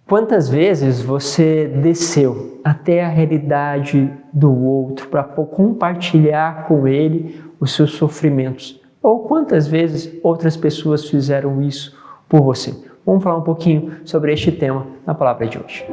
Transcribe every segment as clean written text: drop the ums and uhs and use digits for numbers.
Quantas vezes você desceu até a realidade do outro para compartilhar com ele os seus sofrimentos? Ou quantas vezes outras pessoas fizeram isso por você? Vamos falar um pouquinho sobre este tema na palavra de hoje.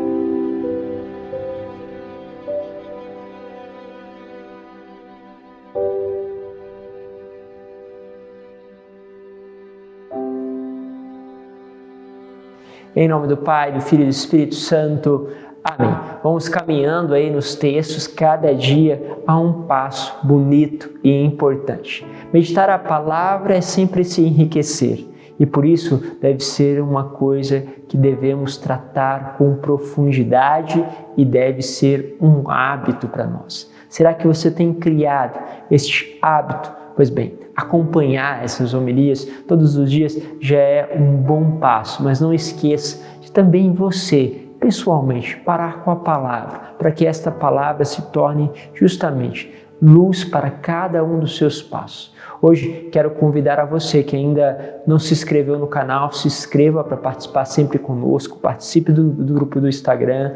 Em nome do Pai, do Filho e do Espírito Santo. Amém. Vamos caminhando aí nos textos, cada dia a um passo bonito e importante. Meditar a palavra é sempre se enriquecer e por isso deve ser uma coisa que devemos tratar com profundidade e deve ser um hábito para nós. Será que você tem criado este hábito? Pois bem, acompanhar essas homilias todos os dias já é um bom passo, mas não esqueça de também você, pessoalmente, parar com a palavra, para que esta palavra se torne justamente luz para cada um dos seus passos. Hoje quero convidar a você que ainda não se inscreveu no canal, se inscreva para participar sempre conosco, participe do grupo do Instagram,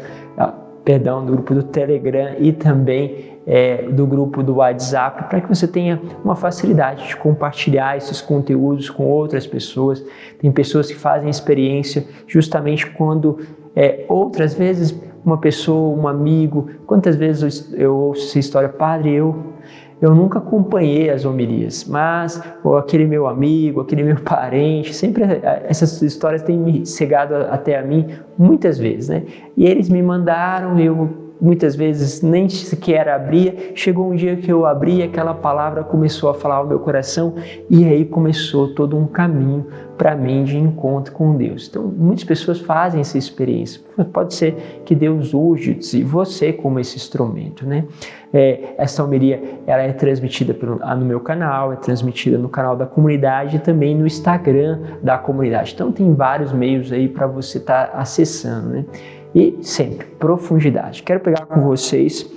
do grupo do Telegram e também do grupo do WhatsApp, para que você tenha uma facilidade de compartilhar esses conteúdos com outras pessoas. Tem pessoas que fazem experiência justamente quando outras vezes uma pessoa, um amigo, quantas vezes eu ouço essa história, padre, eu nunca acompanhei as homilias, mas aquele meu amigo, aquele meu parente, sempre essas histórias têm me chegado até a mim muitas vezes, né? E eles me mandaram, eu muitas vezes nem sequer abria, chegou um dia que eu abri, aquela palavra começou a falar ao meu coração e aí começou todo um caminho para mim de encontro com Deus. Então, muitas pessoas fazem essa experiência. Pode ser que Deus use você como esse instrumento, né? Essa homilia, ela é transmitida no meu canal, é transmitida no canal da comunidade e também no Instagram da comunidade. Então, tem vários meios aí para você estar acessando, né? E sempre, profundidade. Quero pegar com vocês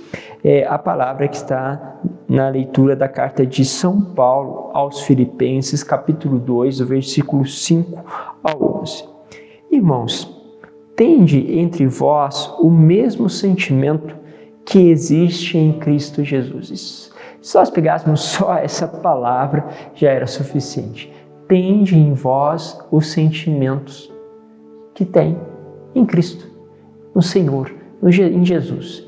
a palavra que está na leitura da carta de São Paulo aos Filipenses, capítulo 2, do versículo 5 ao 11. Irmãos, tende entre vós o mesmo sentimento que existe em Cristo Jesus. Se nós pegássemos só essa palavra, já era suficiente. Tende em vós os sentimentos que tem em Cristo, no Senhor, em Jesus.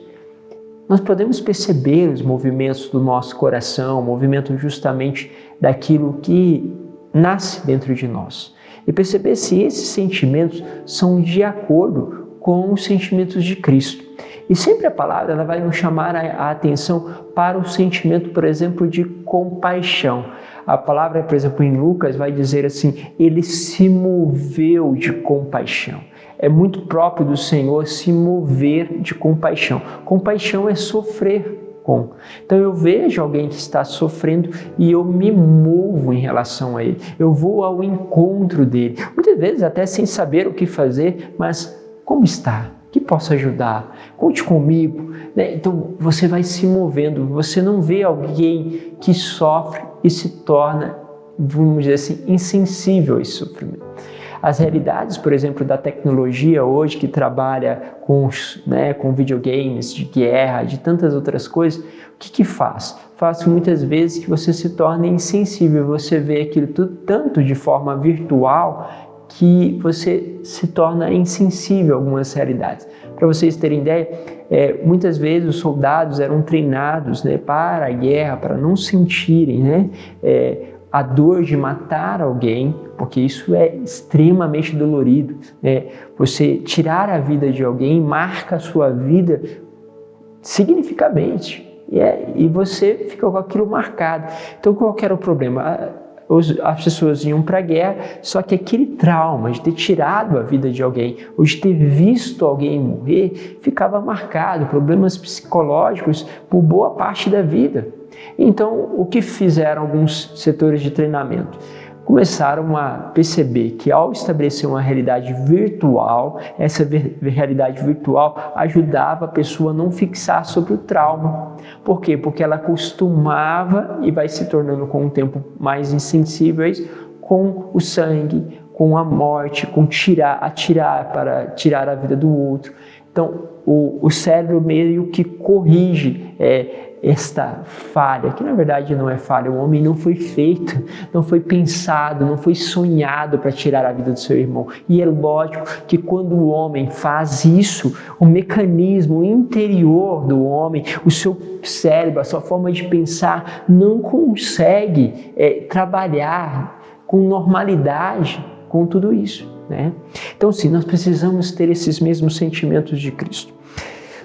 Nós podemos perceber os movimentos do nosso coração, o movimento justamente daquilo que nasce dentro de nós. E perceber se esses sentimentos são de acordo com os sentimentos de Cristo. E sempre a palavra ela vai nos chamar a atenção para o sentimento, por exemplo, de compaixão. A palavra, por exemplo, em Lucas vai dizer assim, ele se moveu de compaixão. É muito próprio do Senhor se mover de compaixão. Compaixão é sofrer com. Então eu vejo alguém que está sofrendo e eu me movo em relação a ele. Eu vou ao encontro dele. Muitas vezes até sem saber o que fazer, mas como está? Que posso ajudar? Conte comigo. Né? Então você vai se movendo. Você não vê alguém que sofre e se torna, vamos dizer assim, insensível a esse sofrimento. As realidades, por exemplo, da tecnologia hoje que trabalha com videogames, de guerra, de tantas outras coisas, o que faz? Faz muitas vezes que você se torne insensível, você vê aquilo tudo tanto de forma virtual que você se torna insensível a algumas realidades. Para vocês terem ideia, muitas vezes os soldados eram treinados para a guerra, para não sentirem a dor de matar alguém, porque isso é extremamente dolorido. Você tirar a vida de alguém marca a sua vida significativamente e você fica com aquilo marcado. Então qual que era o problema? As pessoas iam para a guerra, só que aquele trauma de ter tirado a vida de alguém ou de ter visto alguém morrer ficava marcado, problemas psicológicos por boa parte da vida. Então, o que fizeram alguns setores de treinamento? Começaram a perceber que ao estabelecer uma realidade virtual, essa realidade virtual ajudava a pessoa a não fixar sobre o trauma. Por quê? Porque ela acostumava e vai se tornando com o tempo mais insensíveis com o sangue, com a morte, com para tirar a vida do outro. Então, o cérebro meio que corrige esta falha, que na verdade não é falha. O homem não foi feito, não foi pensado, não foi sonhado para tirar a vida do seu irmão. E é lógico que quando o homem faz isso, o mecanismo interior do homem, o seu cérebro, a sua forma de pensar, não consegue trabalhar com normalidade com tudo isso, né? Então, sim, nós precisamos ter esses mesmos sentimentos de Cristo.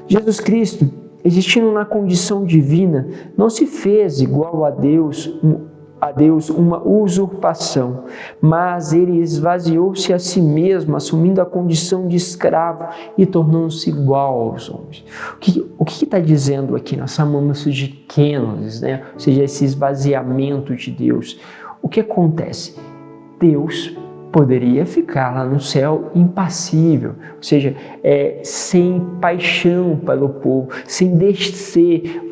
Jesus Cristo, existindo na condição divina, não se fez igual a Deus uma usurpação, mas ele esvaziou-se a si mesmo, assumindo a condição de escravo e tornando-se igual aos homens. O que está dizendo aqui? Nós chamamos isso de kenosis, né? Ou seja, esse esvaziamento de Deus. O que acontece? Deus poderia ficar lá no céu impassível, ou seja, sem paixão pelo povo, sem descer.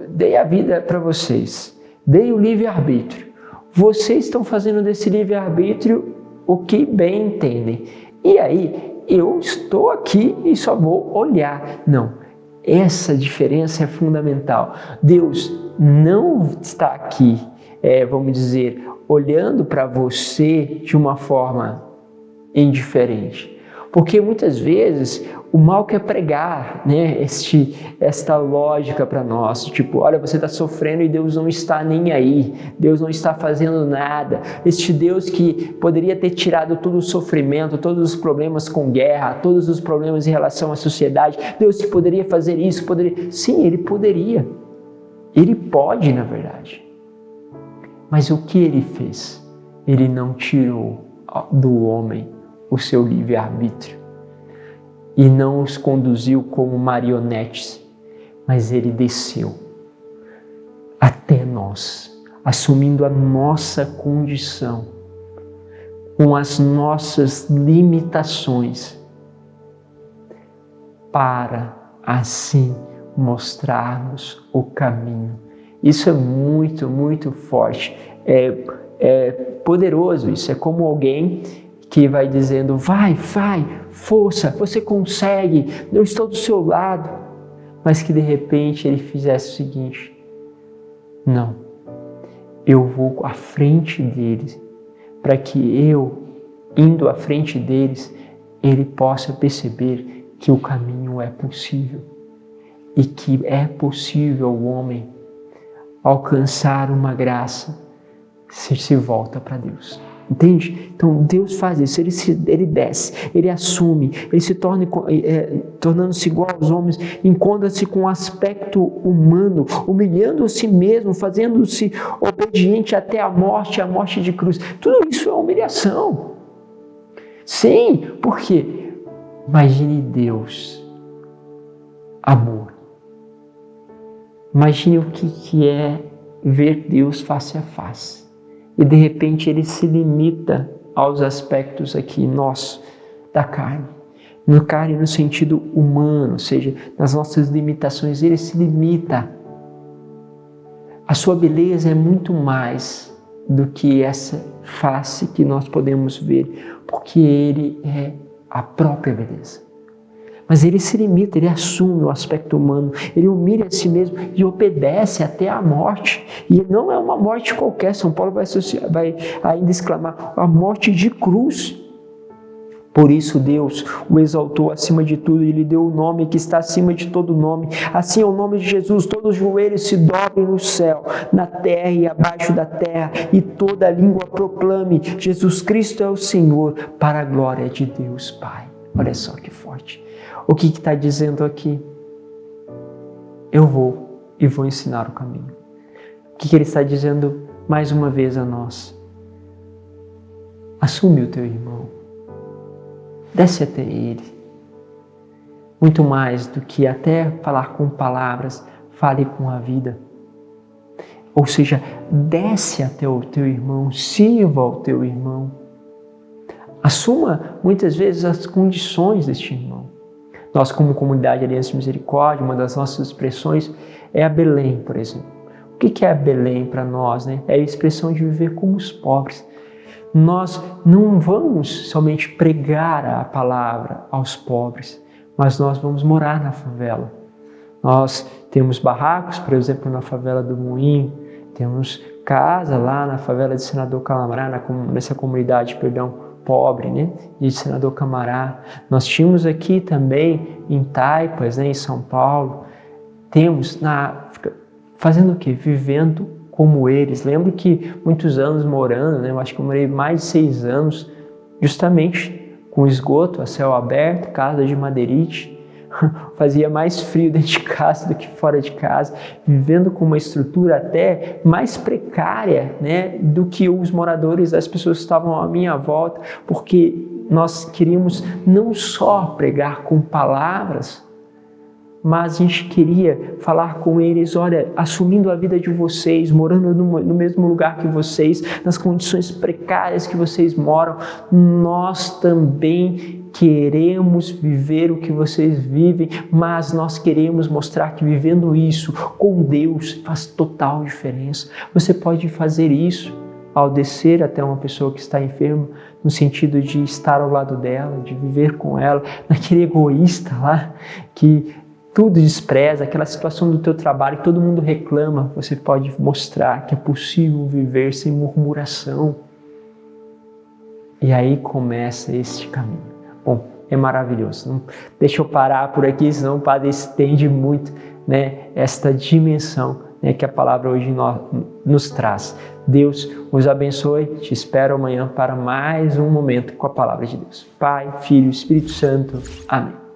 Dei a vida para vocês, dei o livre-arbítrio. Vocês estão fazendo desse livre-arbítrio o que bem entendem. E aí, eu estou aqui e só vou olhar. Não, essa diferença é fundamental. Deus não está aqui, vamos dizer, olhando para você de uma forma indiferente. Porque muitas vezes o mal quer pregar, né, esta lógica para nós, tipo, olha, você está sofrendo e Deus não está nem aí, Deus não está fazendo nada. Este Deus que poderia ter tirado todo o sofrimento, todos os problemas com guerra, todos os problemas em relação à sociedade, Deus que poderia fazer isso, poderia. Sim, Ele poderia. Ele pode, na verdade. Mas o que Ele fez? Ele não tirou do homem o seu livre-arbítrio e não os conduziu como marionetes, mas Ele desceu até nós, assumindo a nossa condição, com as nossas limitações, para assim mostrarmos o caminho. Isso é muito, muito forte, é poderoso isso, é como alguém que vai dizendo, vai, força, você consegue, eu estou do seu lado, mas que de repente ele fizesse o seguinte, não, eu vou à frente deles, para que eu, indo à frente deles, ele possa perceber que o caminho é possível, e que é possível o homem alcançar uma graça se volta para Deus. Entende? Então Deus faz isso, ele desce, ele assume, ele se tornando-se igual aos homens, encontra-se com um aspecto humano, humilhando a si mesmo, fazendo-se obediente até a morte de cruz. Tudo isso é humilhação. Sim, por quê? Imagine Deus, amor. Imagine o que é ver Deus face a face. E de repente Ele se limita aos aspectos aqui nossos, da carne. No carne no sentido humano, ou seja, nas nossas limitações, Ele se limita. A sua beleza é muito mais do que essa face que nós podemos ver, porque Ele é a própria beleza. Mas Ele se limita, Ele assume o aspecto humano, Ele humilha a si mesmo e obedece até a morte. E não é uma morte qualquer, São Paulo vai ainda exclamar, a morte de cruz. Por isso Deus o exaltou acima de tudo e lhe deu o nome que está acima de todo nome. Assim, ao nome de Jesus, todos os joelhos se dobrem no céu, na terra e abaixo da terra, e toda língua proclame, Jesus Cristo é o Senhor, para a glória de Deus Pai. Olha só que forte. O que está dizendo aqui? Eu vou e vou ensinar o caminho. O que Ele está dizendo mais uma vez a nós? Assume o teu irmão. Desce até ele. Muito mais do que até falar com palavras, fale com a vida. Ou seja, desce até o teu irmão, sirva ao teu irmão. Assuma muitas vezes as condições deste irmão. Nós, como comunidade Aliança de Misericórdia, uma das nossas expressões é a Belém, por exemplo. O que é a Belém para nós? Né? É a expressão de viver como os pobres. nós não vamos somente pregar a palavra aos pobres, mas nós vamos morar na favela. Nós temos barracos, por exemplo, na favela do Moinho, temos casa lá na favela de Senador Camará, nessa comunidade, pobre, né, de Senador Camará. Nós tínhamos aqui também em Taipas, né, em São Paulo, temos fazendo o quê? Vivendo como eles. Lembro que muitos anos morando, né, eu acho que eu morei mais de 6 anos, justamente com esgoto a céu aberto, casa de madeirite, fazia mais frio dentro de casa do que fora de casa, vivendo com uma estrutura até mais precária, né, do que os moradores, as pessoas que estavam à minha volta, porque nós queríamos não só pregar com palavras, mas a gente queria falar com eles, olha, assumindo a vida de vocês, morando no mesmo lugar que vocês, nas condições precárias que vocês moram, nós também queremos viver o que vocês vivem, mas nós queremos mostrar que vivendo isso com Deus faz total diferença. Você pode fazer isso ao descer até uma pessoa que está enferma, no sentido de estar ao lado dela, de viver com ela, naquele egoísta lá que tudo despreza, aquela situação do teu trabalho que todo mundo reclama, você pode mostrar que é possível viver sem murmuração. E aí começa este caminho. Bom, é maravilhoso. Não, deixa eu parar por aqui, senão o Padre estende muito, né, esta dimensão, né, que a palavra hoje nos traz. Deus os abençoe. Te espero amanhã para mais um momento com a palavra de Deus. Pai, Filho e Espírito Santo. Amém.